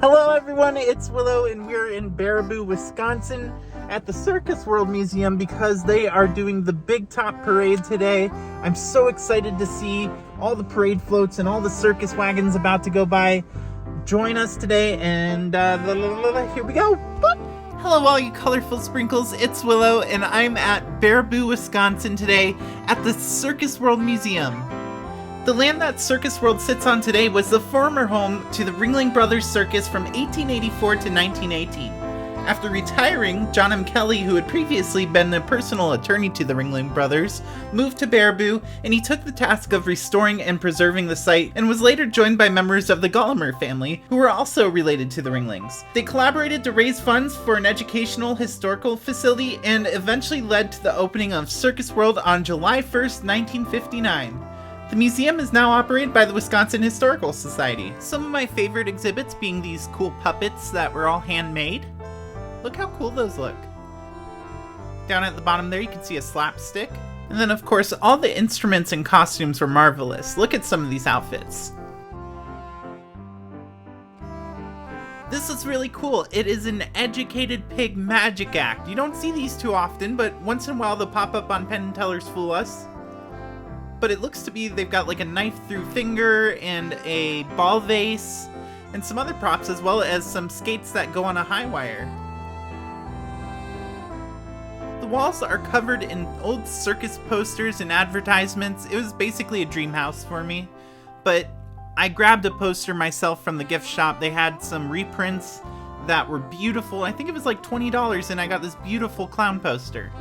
Hello everyone, it's Willow and we're in Baraboo, Wisconsin at the Circus World Museum because they are doing the Big Top Parade today. I'm so excited to see all the parade floats and all the circus wagons about to go by. Join us today and here we go. Boop. Hello all you colorful sprinkles, it's Willow and I'm at Baraboo, Wisconsin today at the Circus World Museum. The land that Circus World sits on today was the former home to the Ringling Brothers Circus from 1884 to 1918. After retiring, John M. Kelly, who had previously been the personal attorney to the Ringling Brothers, moved to Baraboo, and he took the task of restoring and preserving the site, and was later joined by members of the Gullimer family, who were also related to the Ringlings. They collaborated to raise funds for an educational historical facility, and eventually led to the opening of Circus World on July 1st, 1959. The museum is now operated by the Wisconsin Historical Society. Some of my favorite exhibits being these cool puppets that were all handmade. Look how cool those look. Down at the bottom there you can see a slapstick. And then of course all the instruments and costumes were marvelous. Look at some of these outfits. This is really cool. It is an educated pig magic act. You don't see these too often, but once in a while they'll pop up on Penn and Teller's Fool Us. But it looks to be they've got like a knife through finger and a ball vase and some other props, as well as some skates that go on a high wire. The walls are covered in old circus posters and advertisements. It was basically a dream house for me, but I grabbed a poster myself from the gift shop. They had some reprints that were beautiful. I think it was like $20 and I got this beautiful clown poster.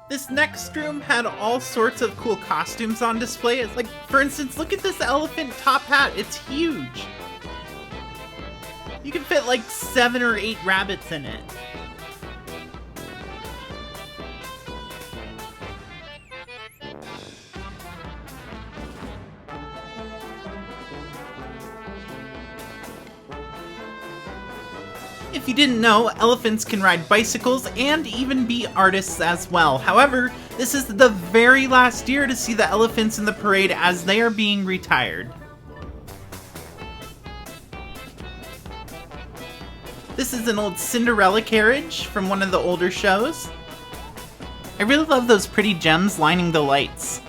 This next room had all sorts of cool costumes on display. It's like, for instance, look at this elephant top hat. It's huge. You can fit like 7 or 8 rabbits in it. If you didn't know, elephants can ride bicycles and even be artists as well. However, this is the very last year to see the elephants in the parade as they are being retired. This is an old Cinderella carriage from one of the older shows. I really love those pretty gems lining the lights.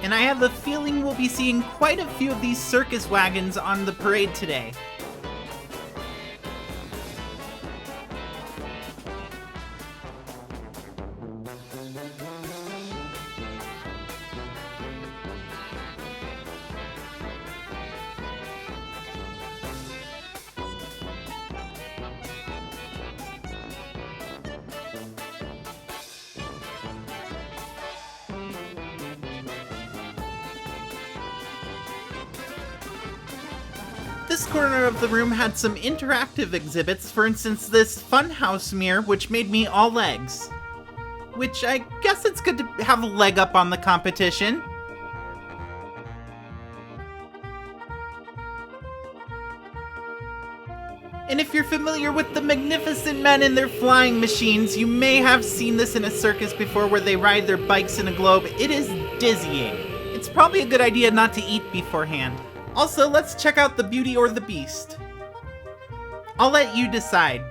And I have a feeling we'll be seeing quite a few of these circus wagons on the parade today. This corner of the room had some interactive exhibits, for instance this funhouse mirror which made me all legs. Which I guess it's good to have a leg up on the competition. And if you're familiar with the magnificent men in their flying machines, you may have seen this in a circus before where they ride their bikes in a globe. It is dizzying. It's probably a good idea not to eat beforehand. Also, let's check out the Beauty or the Beast. I'll let you decide.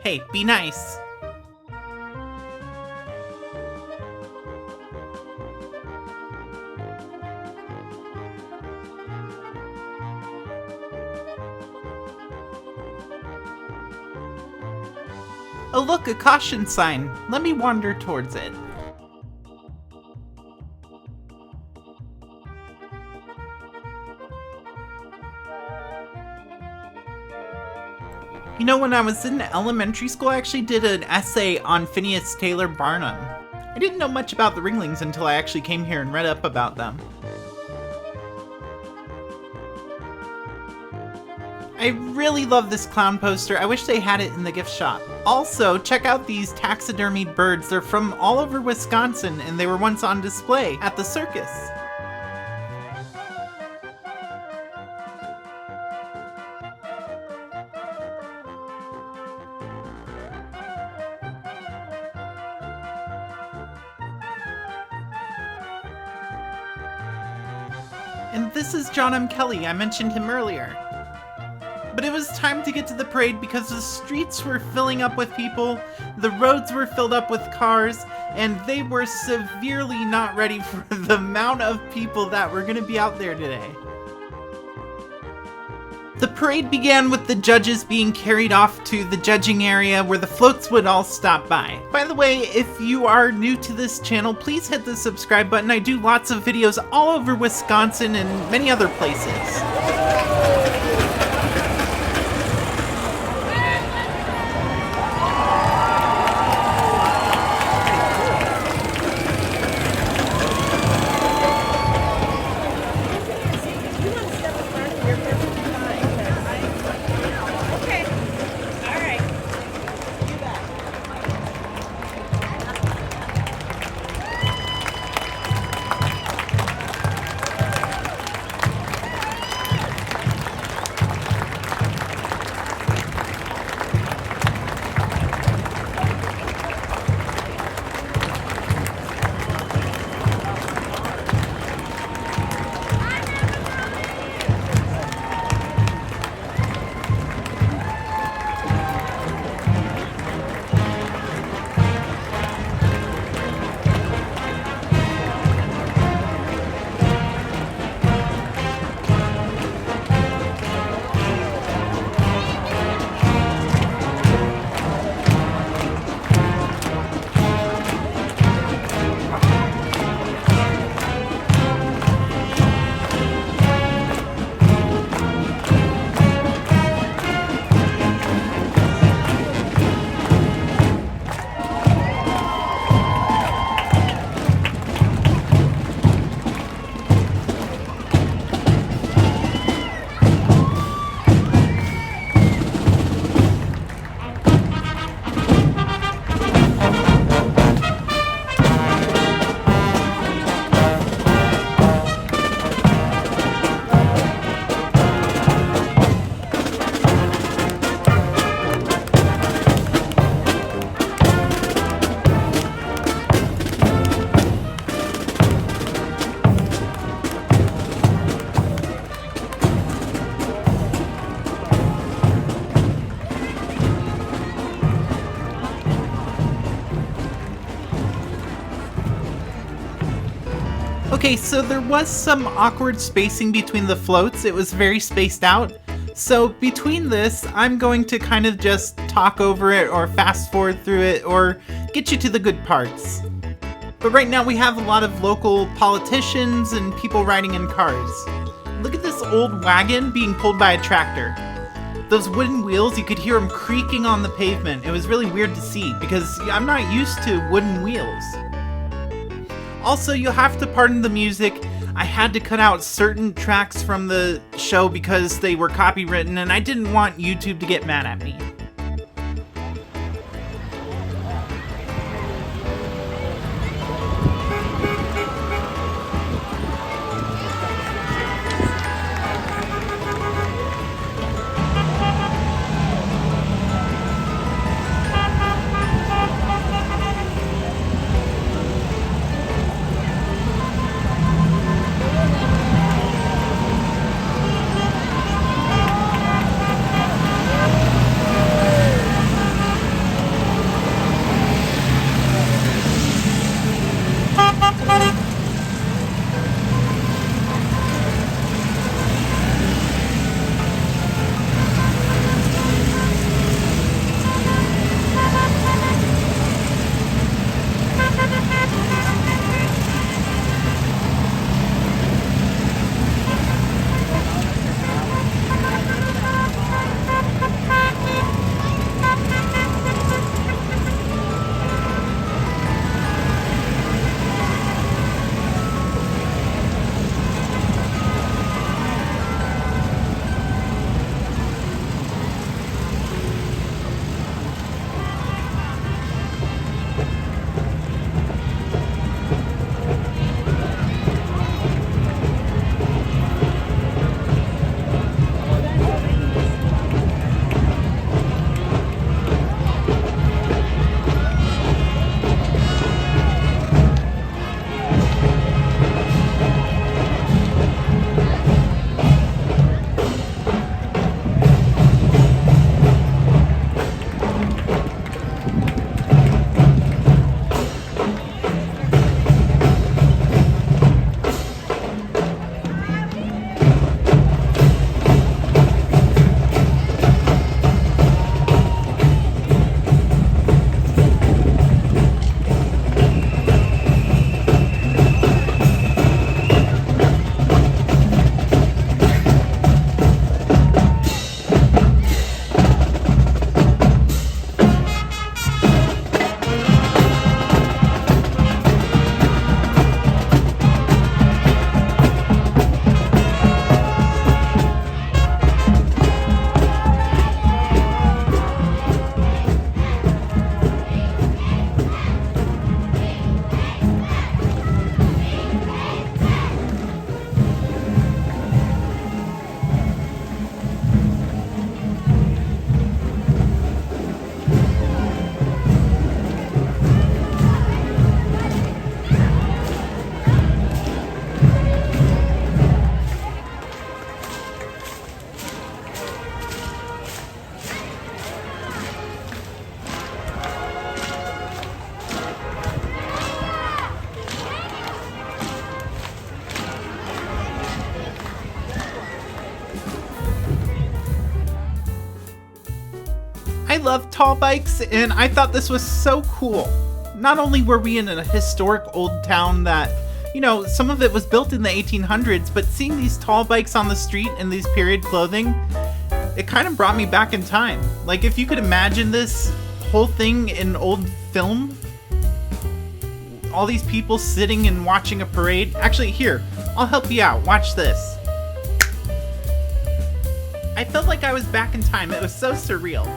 Hey, be nice. Oh look, a caution sign. Let me wander towards it. You know, when I was in elementary school, I actually did an essay on Phineas Taylor Barnum. I didn't know much about the Ringlings until I actually came here and read up about them. I really love this clown poster. I wish they had it in the gift shop. Also, check out these taxidermied birds. They're from all over Wisconsin, and they were once on display at the circus. And this is John M. Kelly. I mentioned him earlier. But it was time to get to the parade because the streets were filling up with people, the roads were filled up with cars, and they were severely not ready for the amount of people that were going to be out there today. The parade began with the judges being carried off to the judging area where the floats would all stop by. By the way, if you are new to this channel, please hit the subscribe button. I do lots of videos all over Wisconsin and many other places. Okay, so there was some awkward spacing between the floats. It was very spaced out. So between this, I'm going to kind of just talk over it or fast forward through it or get you to the good parts. But right now we have a lot of local politicians and people riding in cars. Look at this old wagon being pulled by a tractor. Those wooden wheels, you could hear them creaking on the pavement. It was really weird to see because I'm not used to wooden wheels. Also, you'll have to pardon the music. I had to cut out certain tracks from the show because they were copywritten and I didn't want YouTube to get mad at me. love tall bikes, and I thought this was so cool. Not only were we in a historic old town that, you know, some of it was built in the 1800s, but seeing these tall bikes on the street in these period clothing, it kind of brought me back in time. Like, if you could imagine this whole thing in old film, all these people sitting and watching a parade. Actually, here, I'll help you out. Watch this. I felt like I was back in time. It was so surreal.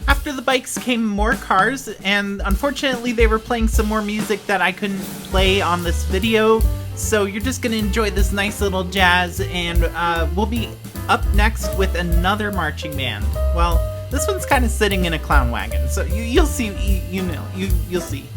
After the bikes came more cars, and unfortunately they were playing some more music that I couldn't play on this video, so you're just gonna enjoy this nice little jazz, and we'll be up next with another marching band. Well, this one's kind of sitting in a clown wagon, so you'll see, you'll see.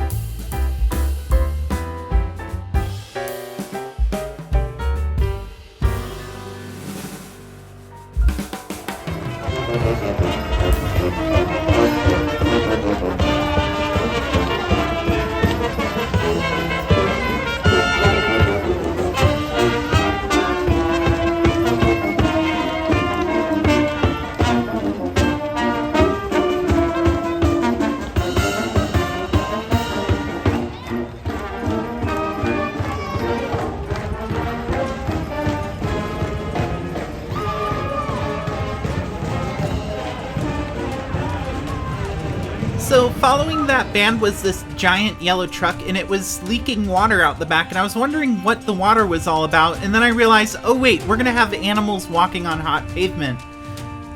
So following that band was this giant yellow truck, and it was leaking water out the back, and I was wondering what the water was all about, and then I realized, oh wait, we're gonna have animals walking on hot pavement.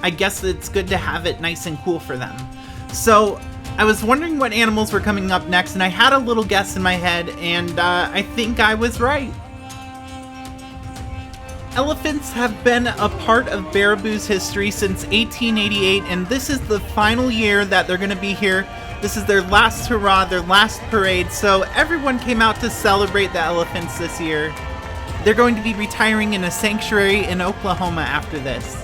I guess it's good to have it nice and cool for them. So I was wondering what animals were coming up next, and I had a little guess in my head, and I think I was right. Elephants have been a part of Baraboo's history since 1888, and this is the final year that they're going to be here. This is their last hurrah, their last parade, so everyone came out to celebrate the elephants this year. They're going to be retiring in a sanctuary in Oklahoma after this.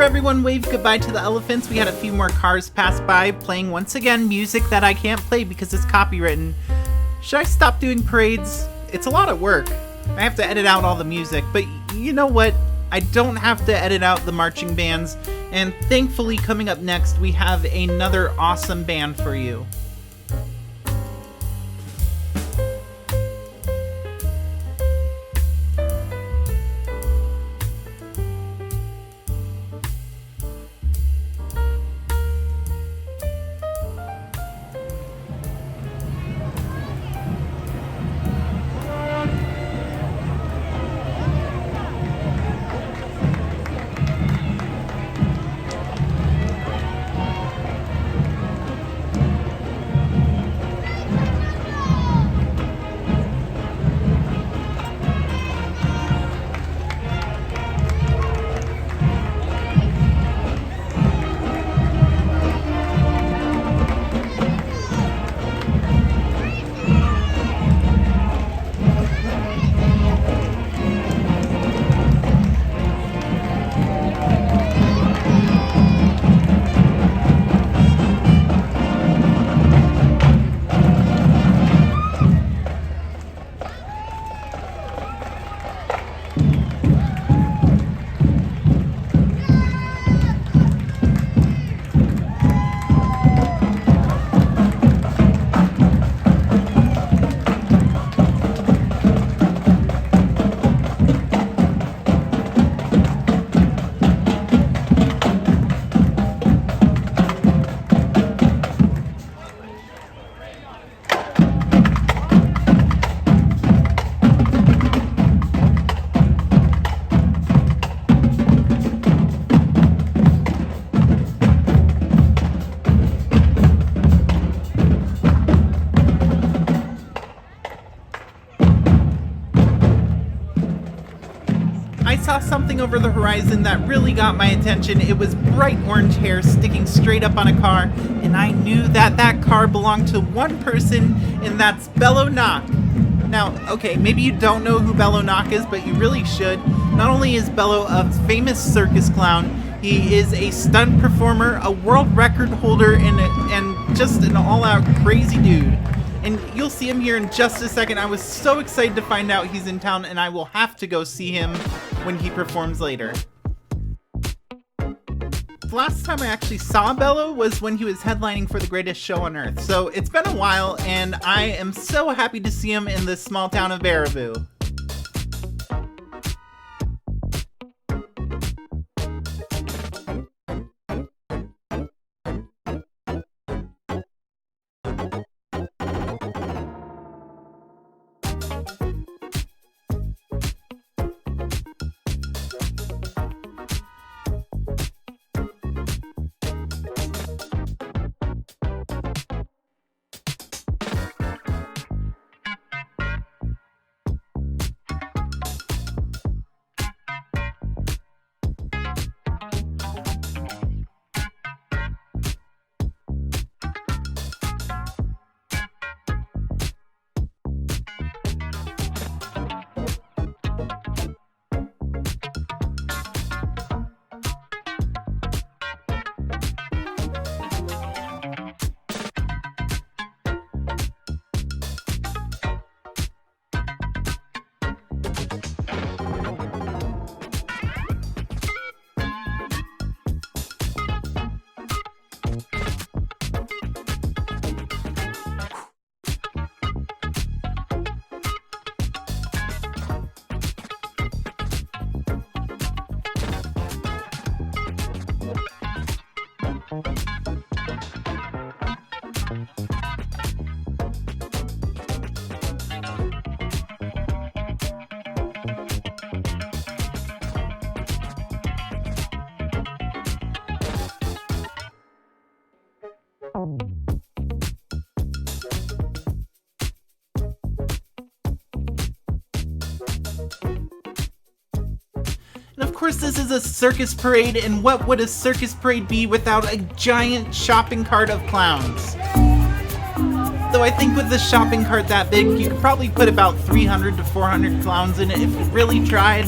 everyone waved goodbye to the elephants. We had a few more cars pass by, playing once again music that I can't play because it's copywritten. Should I stop doing parades? It's a lot of work. I have to edit out all the music, but you know what? I don't have to edit out the marching bands, and thankfully coming up next we have another awesome band for you. Saw something over the horizon that really got my attention. It was bright orange hair sticking straight up on a car, and I knew that that car belonged to one person, and that's Bello Knock. Now, okay, maybe you don't know who Bello Knock is, but you really should. Not only is Bello a famous circus clown, he is a stunt performer, a world record holder, and just an all-out crazy dude. And you'll see him here in just a second. I was so excited to find out he's in town, and I will have to go see him when he performs later. The last time I actually saw Bello was when he was headlining for the greatest show on earth. So it's been a while, and I am so happy to see him in this small town of Baraboo. And of course this is a circus parade, and what would a circus parade be without a giant shopping cart of clowns? Though I think with the shopping cart that big, you could probably put about 300 to 400 clowns in it if you really tried.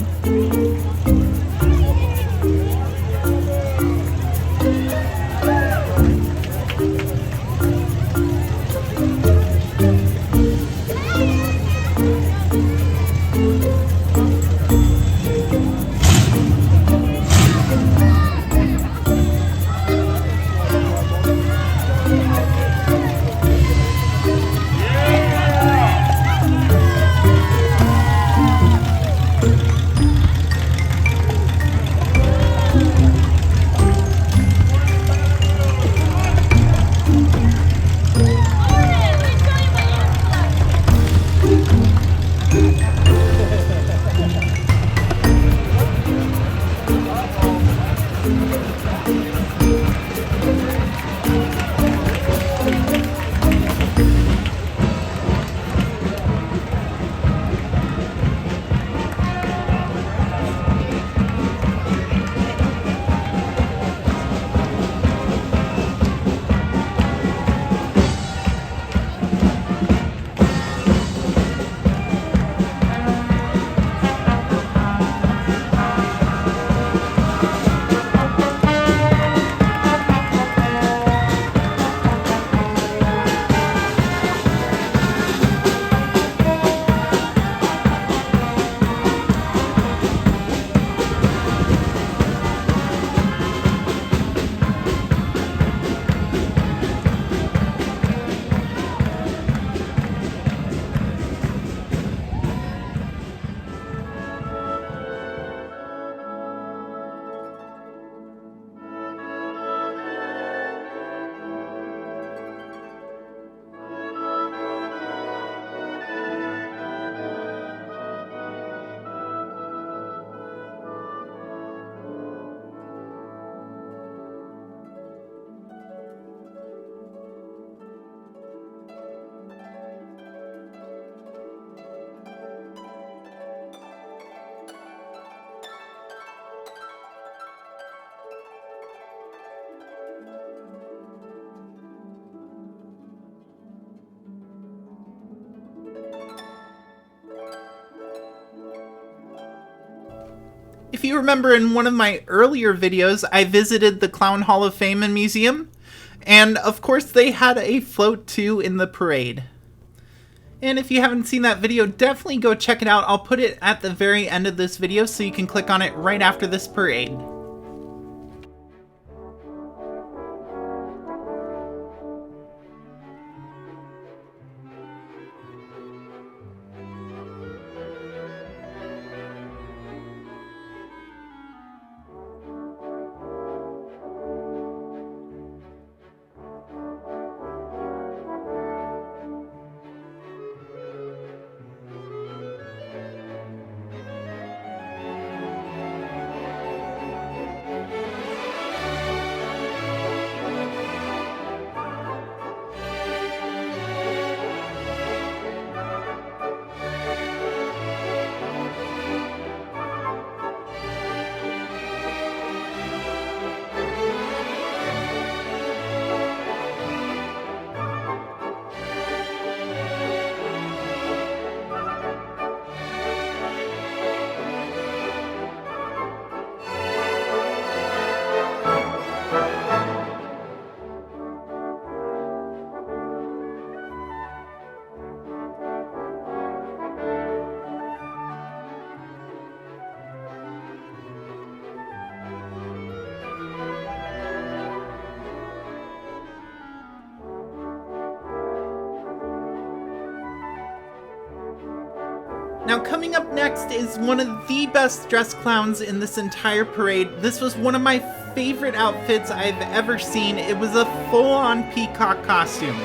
If you remember in one of my earlier videos, I visited the Clown Hall of Fame and Museum, and of course they had a float too in the parade. And if you haven't seen that video, definitely go check it out. I'll put it at the very end of this video so you can click on it right after this parade. Now coming up next is one of the best dressed clowns in this entire parade. This was one of my favorite outfits I've ever seen. It was a full-on peacock costume.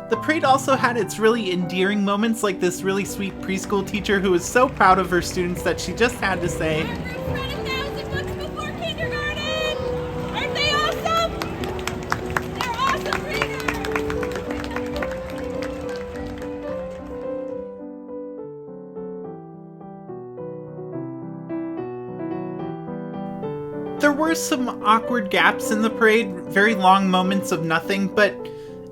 The parade also had its really endearing moments, like this really sweet preschool teacher who was so proud of her students that she just had to say, "Our group read 1,000 books before kindergarten! Aren't they awesome? They're awesome readers!" There were some awkward gaps in the parade, very long moments of nothing, but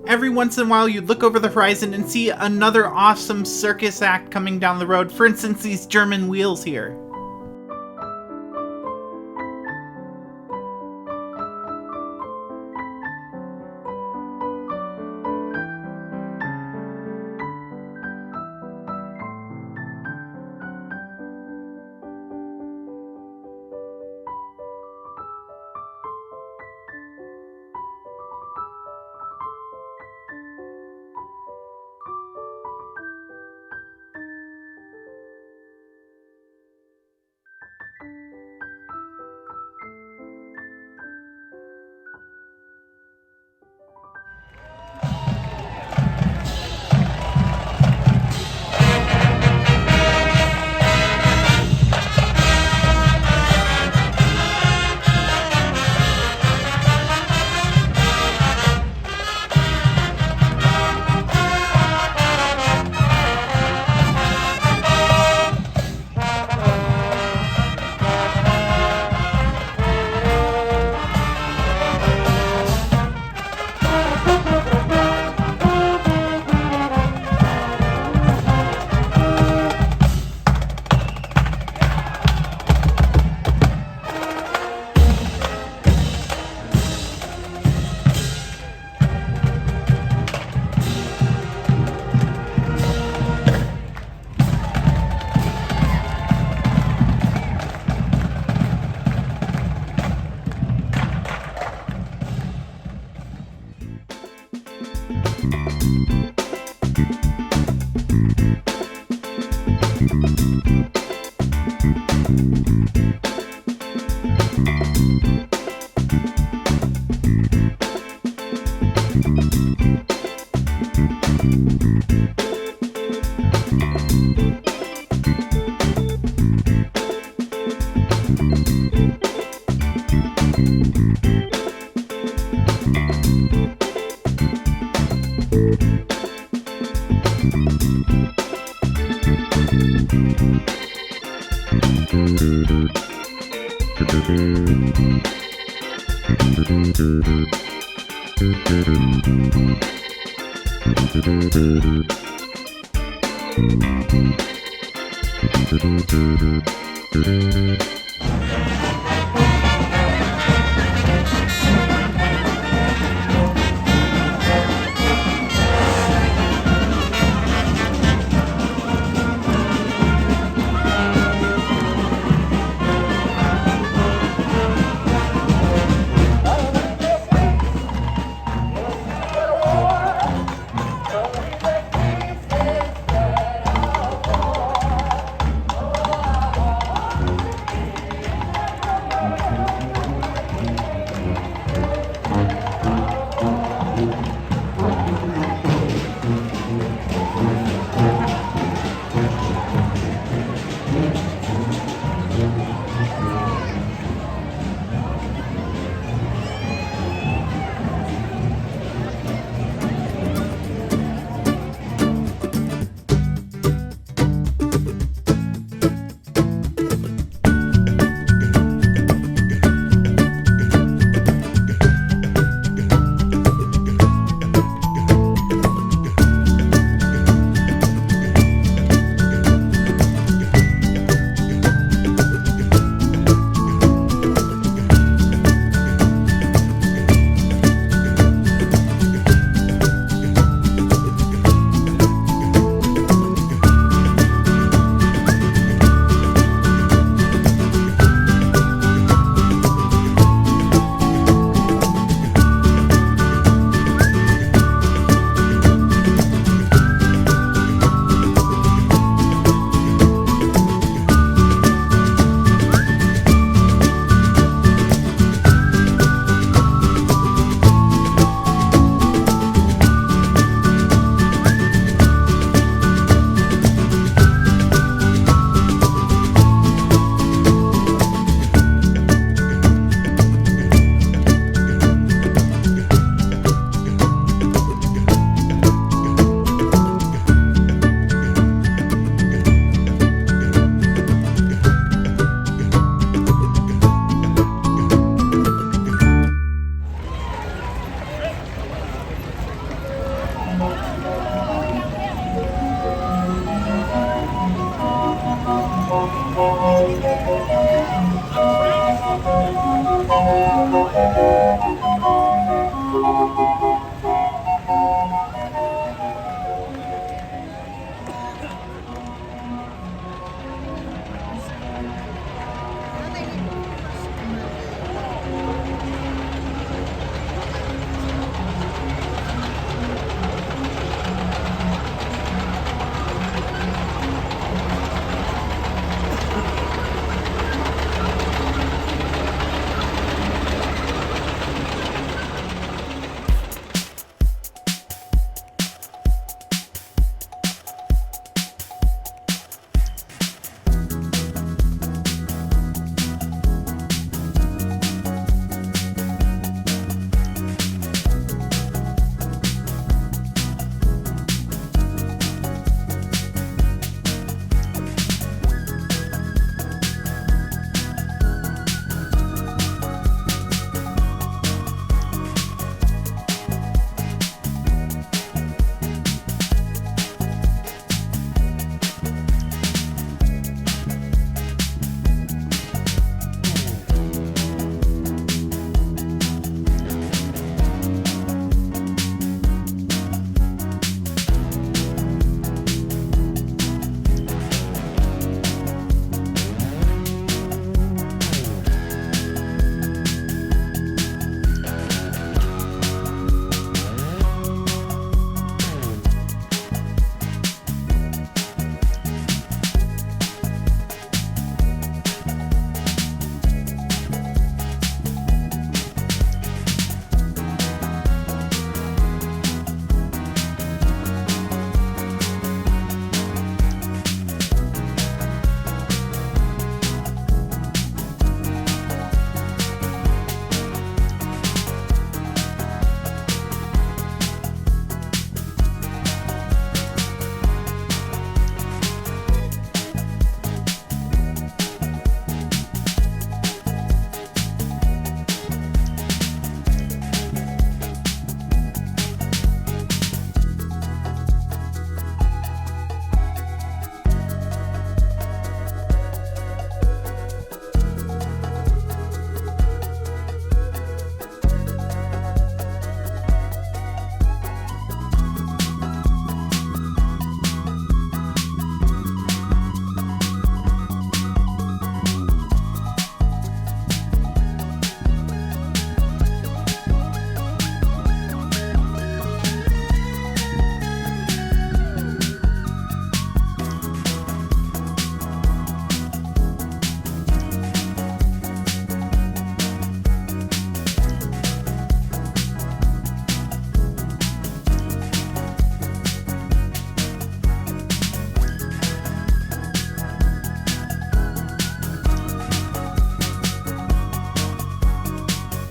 every once in a while you'd look over the horizon and see another awesome circus act coming down the road. For instance, these German wheels here.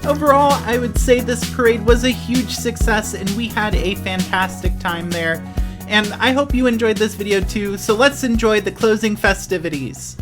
Overall, I would say this parade was a huge success and we had a fantastic time there. And I hope you enjoyed this video too, so let's enjoy the closing festivities.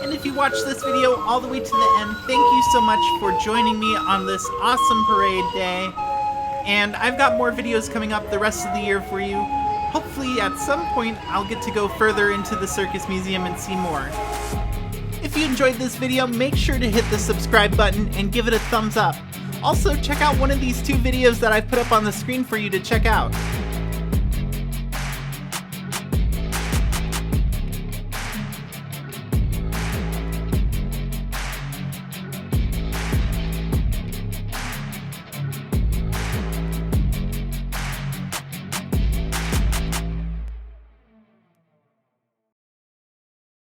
If you watched this video all the way to the end, thank you so much for joining me on this awesome parade day. And I've got more videos coming up the rest of the year for you. Hopefully at some point I'll get to go further into the Circus Museum and see more. If you enjoyed this video, make sure to hit the subscribe button and give it a thumbs up. Also, check out one of these two videos that I've put up on the screen for you to check out.